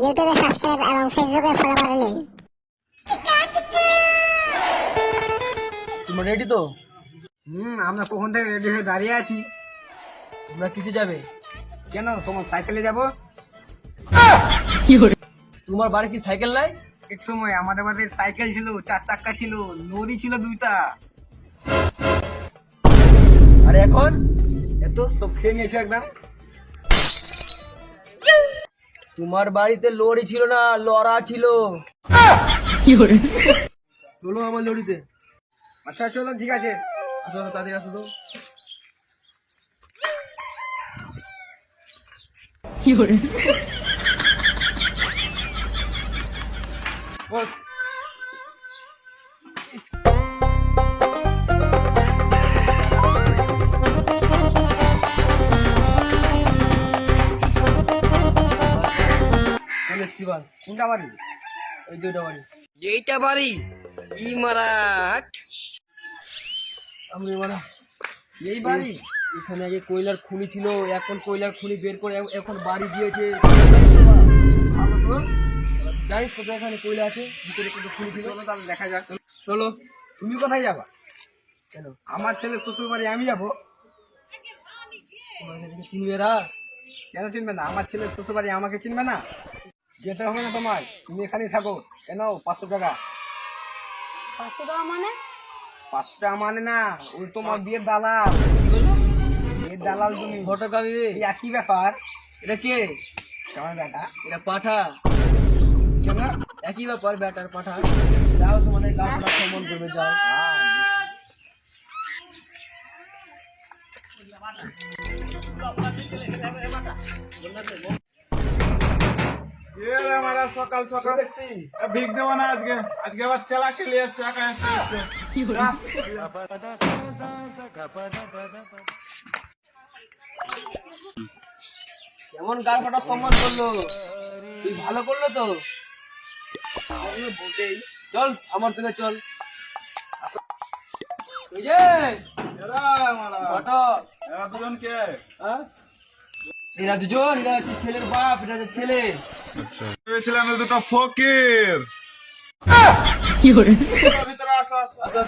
ইউটিউবে সাবস্ক্রাইব এবং ফেসবুকে ফলো করে নিন। তোমরা রেডি তো? আমরা কখন থেকে রেডি হয়ে দাঁড়িয়ে আছি। তোমরা কিসে যাবে? কেন, তোমার সাইকেলে যাব? তোমার বাড়ি কি সাইকেল নাই? এক সময় আমাদের বাড়িতে সাইকেল ছিল, 4 চাক্কা ছিল, লরি ছিল 2টা। আর এখন এত সব খেয়ে নিয়েছে একদম। তোমার বাড়িতে লরি ছিল না, লড়া ছিল। চলো আমার লরিতে। আচ্ছা চলো, ঠিক আছে। আসো তাড়াতাড়ি আসো তো। বস। চলে এসছি বাল। কোনটা বাড়ি? এই দুইটা বাড়ি। এইটা বাড়ি? ই মারাট, আমি মানে এই বাড়ি? এখানে আগে কয়লার খনি ছিল, এখন কয়লার খনি বের করে এখন বাড়ি দিয়েছে। ভালো তো। জানিস কত এখানে কয়লা আছে, ভিতরে কত খনি ছিল। চলো তাহলে দেখা যাক। চলো। তুমি কোথায় যাবা? কেন আমার ছেলে শ্বশুর বাড়ি আমি যাবো। তোমার এখানে চিনবে এরা? কেন চিনবে না? আমার ছেলে শ্বশুর বাড়ি আমাকে চিনবে না? যেতে হবে না তোমার, তুমি এখানেই থাকো। কেন 500 টাকা? 500 টাকা মানে? 500 টাকা মানে না, ওই তোমার বিয়ের দালাল। বিয়ের দালাল তুমি। ফটোকা দিবে? এই একই ব্যাপার। এটা কে? তোমার বেটা। এটা পাঠা। কেন? একই ব্যাপার, ব্যাটার পাঠা। যাও তোমাদের গাছটা সম্মান করবে, যাও। हमारा सकाल सकाल भीग देव ना आज के बाद चला के लिए কেমন গাল ফাটার সম্মান করলো? তুই ভালো করলো তো? চল আমার সঙ্গে চল। ওই যে ফটো। দুজন কে? হ্যাঁ? এরা দুজন, এরা হচ্ছে ছেলের বাপ, এটা হচ্ছে ছেলে। ছিলাম দুটো ফকির। ভিতরে আসো আসো আচ্ছা